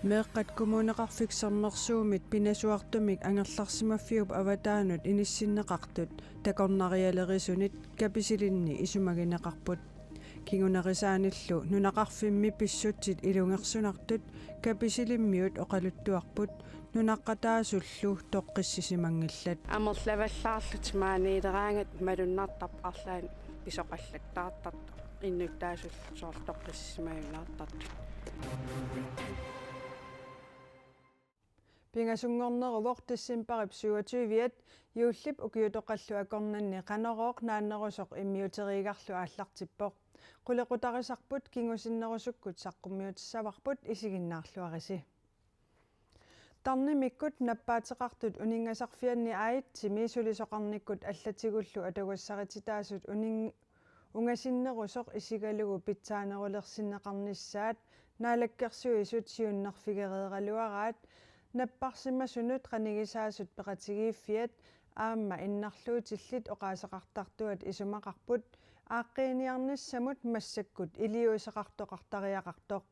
Meeqqat kumuneqarfiksermersuumit pinasuartumik angerlarsimaffiup avataanut inissinneqartut takornarialerisunit kapisilinni isumagineqarput kingunerisaanillu nunaqarfimmi pissutsit ilungersunartut kapisilimmiut oqaluttuarput nunaqqataasullu toqqissisimanngillat амерлаваллаарлут маанилераангат малуннартарпарлаан писоқаллаттаартарто иннуттаасул соорлоққиссимаюнгаартарту Pingasungorneruvoq tissimparip 27 юуллип укиутоқаллу акорнанни қанерооқ нааннерусоқ иммиутериигарлу ааллартиппоқ қулеқутарисарпут кингусиннерусуккут саққуммиутиссаварпут исигиннаарлуариси тарнимиккут наппаатеқартут унингасарфианни аитсими сулисоқарниккут аллатигуллу атагуссарититаасут унгасиннерусоқ исигалугу питсаанерулерсиннеқарниссаат наалаккерсуисут сиуннерфигереералуараат наппарсимасунут qanigисаасут пеқатигииффиат аама иннарлуутиллит оқаасеқартартуат исумақарпут ааққиниарниссамут массаккут илиусеқартоқартариақартоқ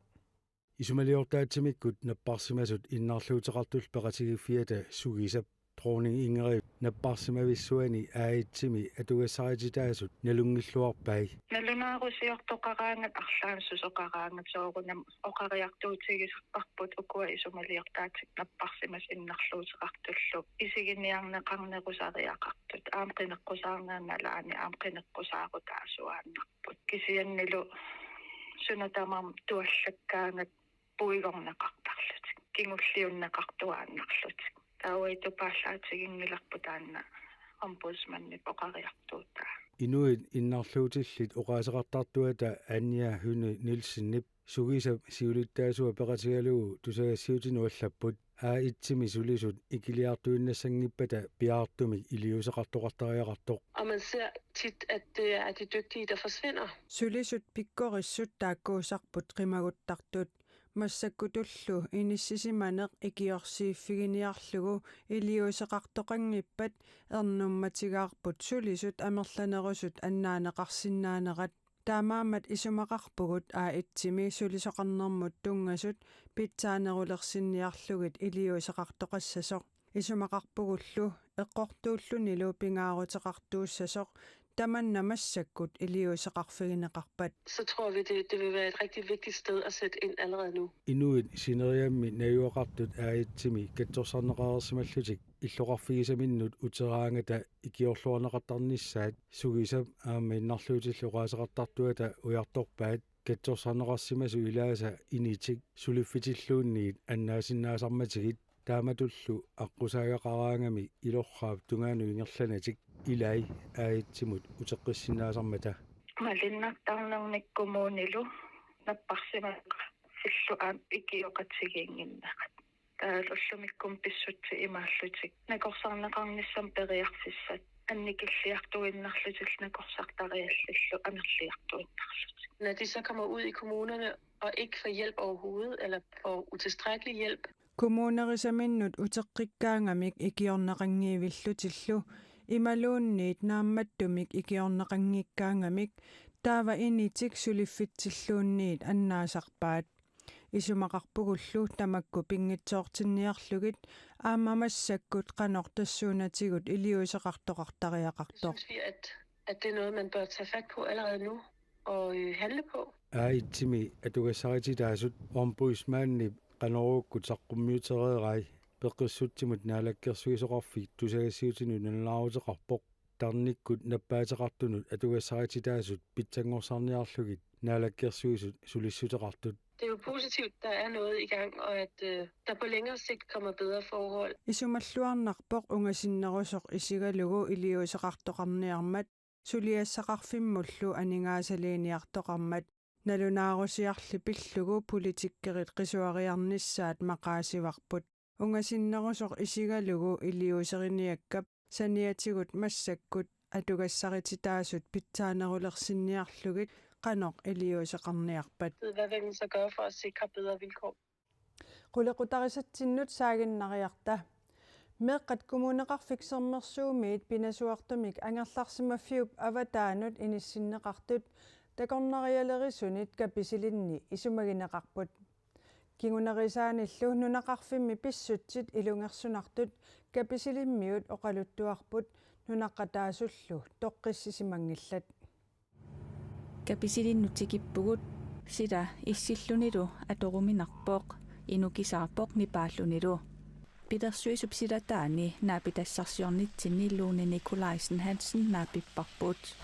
исумалиортаатсимиккут наппарсимасут иннарлуутеқартул пеқатигииффиата сугисап троонинг ингери наппарсимависсуани аитсими атугассарититаасут налунгиллуарпай налунаарусиортоқараангат арлаансусоқараангат соорунам оқариартуутигисарпарпут укуа исумалиортаатик наппарсимас иннарлуутеқартуллу исигинниарнеқарнеқусариақартут аамқинеққусаарнааналаани аамқинеққусаарутаасуааннарпут кисианнилу сунатамам туаллаккаангат пуигорнеқартарлутик кингуллиуннеқартуааннарлутик тауайту пааллаатигингиларпутаанна омбудсманни поқариартуутаа инуит иннарлуутиллит оқаасеқартартуата анниа хуни нилсиннип сугиса сиулиттаасуа пеқатигалугу тусагассиутинуаллаппут аитсими сулисут икилиартуиннассангиппата пиаартумик илиусеқартоқартариақартоқ Og man ser tit, at det er de dygtige, der forsvinder. sulisut pikkorissut taakkuusarput qimaguttartut массаккутуллу иниссисиманеқ икиорсииффигиниарлугу илиусеқартоқангиппат ернумматигаарпут сулисут амерланерусут аннаанеқарсинаанерат таамаамат исумақарпугут аитсими сулисоқарнэрмут тунгасут питсаанерулерсинниарлугит илиусеқартоқассасоқ исумақарпугуллу эққортууллунилу пингаарутеқартууссасоқ tamanna massakkut iliuseqarfigineqarpat Så tror vi, det vil være et rigtig vigtigt sted at sætte ind allerede nu. Inuit sineriammi najuaqartut aitsimi katsorsarneqaarsimallutik иллоqarfigisaminnut uteraangata ikiorluarneqartarnissaat sugisap aama innarluutilluqaaseqartartuata ujartorpaat katsorsarneqarsimasu ilaasa initik suliffitilluunniit annaasinnaasarmatigit taamatullu аққусаагақараангами илорраап тунгаanu ингерланаtik илай аитсимут утеққиссинаасармата малиннартарнерниккумуунилу наппарсимаа силлу аам икиоқатсигиингиннақат таалуллумиккум писсутси имааллутик накорсарнеқарниссам периарсиссат анникиллиартуиннарлутил накорсартариаллаллу амерлиартуиннарлутик. Når de så kommer ud i kommunerne og ikke får hjælp overhovedet, eller får utilstrækkelig hjælp, kommunerisaminnut uteqqikkaangamik ikiorneqangiivillutillu imaluunniit naammattumik ikiorneqanngikkaangamik taava initik suliffitsilluunniit annaasarpaat isumaqarpugullu tamakku pingitsoortinniarlugit aamamassakut qanortassuunatigut iliuseqartoqartariaqartoq synes vi, at det er noget, man bør tage fat på allerede nu og handle på. аитсими атугассарититаасут омбуисмааннип qanorukku taqqummiutereerai peqqissuttimut naalakkersugisoqarfik tusagassiutinu nalaaruteqarpoq tarnikkut nappaateqartunut atugassaritidaasut pitsangorsaarniarlugit naalakkersugisut sulissuteqartut. Det er jo positivt, der er noget i gang, og at der på længere sigt kommer bedre forhold. isumalluarnarpoq ungasinnerusoq isigalugu iliuseqartoqarniarmat suliassaqarfimmullu aningaasaliiniartoqarmat nalunaarusiarli pillugu politikkerit qisuariarnissaat maqaasivarput ungasinnerusoq isigalugu iliuseriniakkap saniatigut massakkut atugassaritidaasut pitsaanarulersinniarlugit qanoq iliuseqarniarpat Hvad vil man så gøre for at sikre bedre vilkår? qulequtarisattinnut saaginnariarta meeqqat kumuneqarfiksermersuumiit pinasuartumik angerlarsimaffiup avataanut inissinneqartut takornarialerisunit kapisilinni isumagineqarput Kingunerisaanillu nunaqarfimmi pissutsit ilungersunartut kapisilimmiut oqaluttuarput nunaqqataasullu toqqissisimanngillat. Kapisilinnutikippugut sida issillunilu atoruminarpoq inukisaarpoq nipaallunilu. Pidersuisup sidataani naapitassarsiornitsinni Lone Nikolaisen Hansen naapipparput.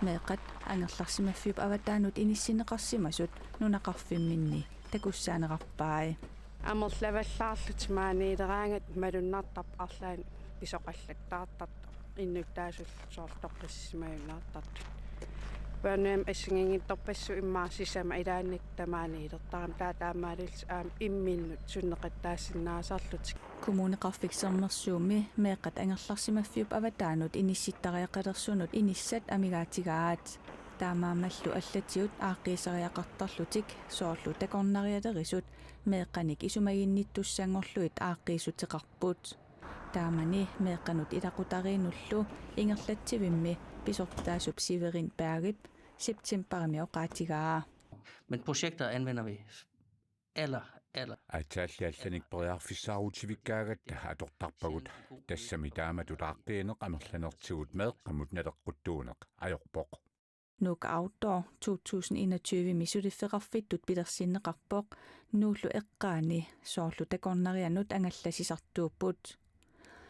Meeqat angerlarsimaffiup avataanut inissineqarsimasut nunaqarfimminni takussaaneqarpaai. Amorlavallaarlut maaniideraangat malunnartap arlaan pisoqallattaartartu innuttaasulsoortoqqissимаюннаартарт. Ванэм ассингингитторпассу иммаарсисама илаанник тамааниилертарам таатаамаалилс аам имминнут суннеқаттаассиннаасарлутик. Kommuneqarfiksernersuumi meeqat angerlarsimaffiup avataanut inissittariaqalersunut inissat amigaatigaat. Taamaamallu allatiut aaqqiisariaqartarlutik soorlu takornarialerisut meeqanik isumaginnittussangorluit aaqqiisuteqarput. Taamani meeqanut ilaqutariinullu ingerlatsivimmi pisortaasup Severin Bergip septembermi oqaatigaa. Men projekter anvender vi aller атааллаалланик периарфиссаарутивиккаагатта аторtarpagut тассами тааматут аартиинеқ амерланертигут меэққамут налеққуттуунеқ ajorpoq. Nuk outdoor 2021 misutiferarfittut pilersinneqarpoq nuullu eqqaani soorlu takornarianut angallasisartuupput.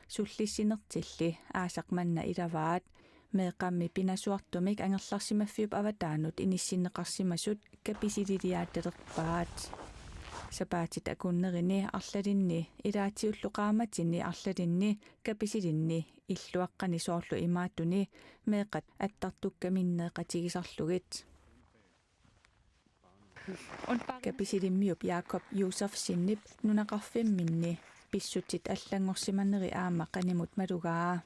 Sullissinertilli aasaqmanna ilavaat meeqammi pinasuartumik angerlarsimaffiup avataanut inissinneqarsimasut kapisililiaattalerpaat. Sapaatit akunnerini arlalinni ilaatiulluqaamatini arlalinni kapisilinni illuaqqani soorlu imaattuni meeqat attartukkaminneeqatigisarlugit. Kapisilimmiup Jakob Josef Sinnip nunaqarfimminni pissutit allangorsimanneri aamma qanimut malugaa.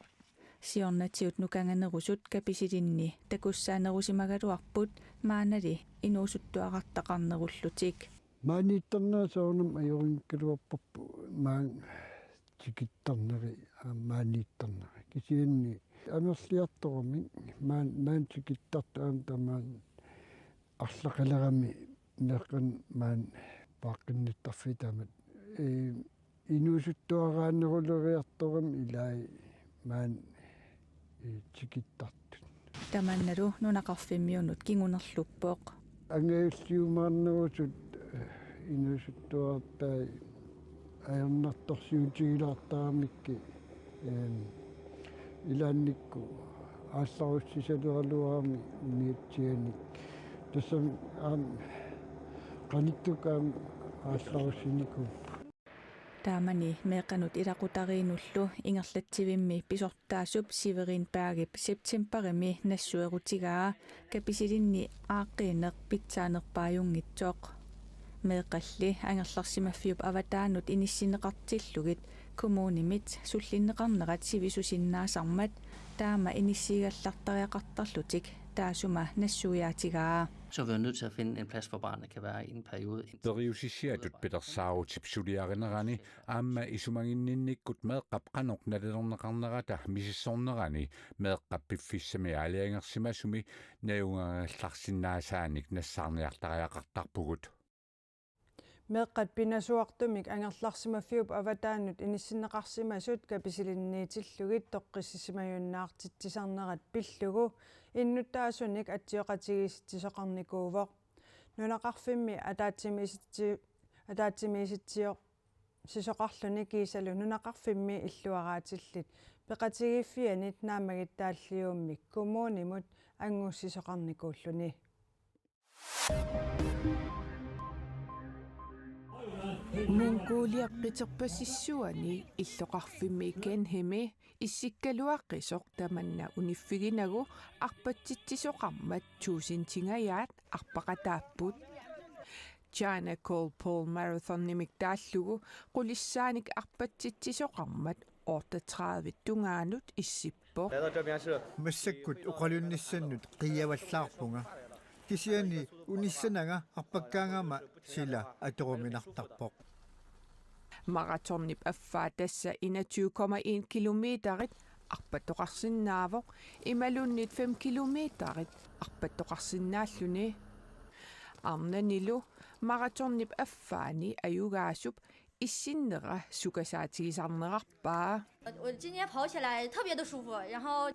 Siornatiut nukanganerusut kapisilinni takussaanerusimagaluarput maanali inuusuttuaqartaqarnerullutik. Maaniittarnaasaunam ajorinkaluarparpu maan tikittarneri maaniittarneri kisianni amerliartorumi maan tikittartaam tamaan арлақалерами неққан маан пааққинниттарфитамат инуусуттуарааннерулериарторам илаи маан tikittartut Tamannalu nunaqarfimmiunut kingunerluppoq. ангааллиумаарнерусут инуусуттуарпаа аернартарсиутигилаартарамикки илаанникку аалларуссисалералуарами ниитсианик тассам qaниттукаам аалларуссинику Taamani meeqanut ilaqutariinullu ingerlatsivimmi pisortaasup Severin Bergip septembermi nassuerutigaa kapisilinni aaqqiineq pitsaanerpaajungitsoq. Meeqalli angerlarsimaffiup avataanut inissinneqartillugit kommunimit sullinneqarnerat sivisusinnaasarmat taama inissigallartariaqartarlutik taasuma nassuiaatigaa. Så er vi nødt til at finde en plads, hvor barnet kan være i en periode. Periusisiatut petersaarutip suliarinerani aamma isumanginninnikkut meeqqapqanoq nalelerneqarnerata misissornerani meeqqappiffissami aliangersimasumi naungagallarsinnaasaannik nassaarniartariaqartarpugut. Meeqqat pinasuartumik angerlarsimaffiup avataanut inissinneqarsimasut kapisilinniitillugit toqqissisimayunnaartitsisarnerat pillugu innuttaasunik atsioqatigisittisoqarnikuuvoq nunaqarfimmi ataatsimiisitsioq sisoqarluni kiisalu nunaqarfimmi illuaraatillit peqatigiffianit naamagittaalliummik kumuunimut angussisoqarnikuulluni. Munguuliaqqiterpassissuani illoqarfimmi Kenhemi issikkaluaqqisoq tamanna uniffiginagu arpatsittisoqarmat tuusintingayaat arpaqataapput China Call Paul Marathon nimigtaallugu qulissaanik arpatsittisoqarmat 38 tungaanut issippoq массаккут уқалунниссаннут қияваллаарпунга кисиани униссанага арпаккаангама сила аторуминартарпоқ Marathonnip affaa tassa 21,1 kilometerit arpattoqarsinnaavoq imalunnit 5 kilometerit arpattoqarsinnaalluni арнанилу мараторнип аффаани аюгаасуп иссиннера сукасаатигисарнерарпаа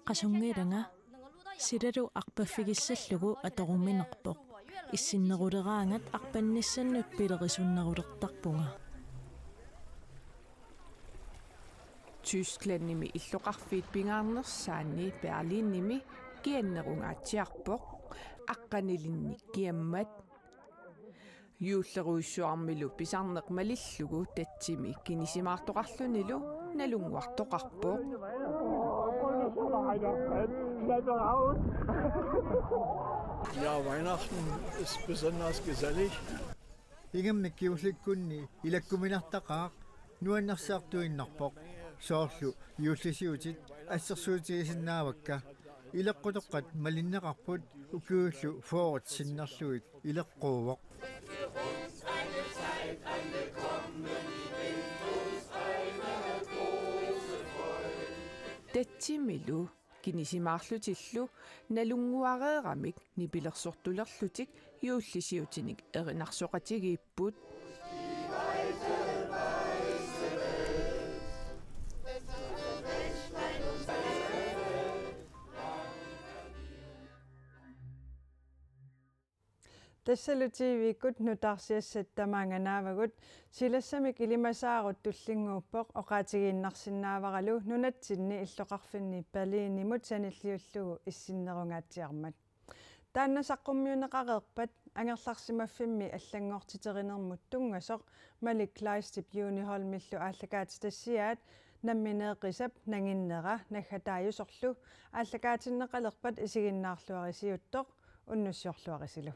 qasungilanga silalu arpaffigissallugu atoruminerpoq issиннерулераангат арпанниссаннут пилерисуннерулертарпунга Tysklandnimi иллоqarfiit pingaarnersaanni Berlinnimi kiannerungaatiarpoq aqqanilinnik kiammat юуллеруиссуармилу писарнеқ малиллугу татсими кинисимаартоқарлунилу налунгуартоқарпоқ Ja, Weihnachten ist besonders gesellig. Ingamnik kiulikkunni ilakkuminartaqaaq nuannarsaartuinnarpoq soorlu yuullisiutit ассерсуутигисиннаавакка илеққутоққат малиннеқарпут укууллу фоорит синнерлуит илеққуувоқ татсимилу кинисимаарлутиллу налунгуареерамик нипилерсортулерлутик юуллисиутиник эринарсоқатигииппут тассалутивиккут нутарсиассат тамаанганаавагут силассамик илимасаарут туллингууппоқ оқаатигииннарсинааваралу нунатсинни иллоқарфинни Берлинимут саниллиуллугу иссиннерунгаатсиармат тааннасаққуммиунеқареерпат ангерларсимаффимми аллангоортитеринермут тунгасоқ Malik Kleistip юнихолмиллу ааллакаати тассиаат намминеэқисап нагиннера наггатаажусорлу ааллакаатиннеқалерпат исигиннаарлуарисиуттоқ уннуссиорлуарисилу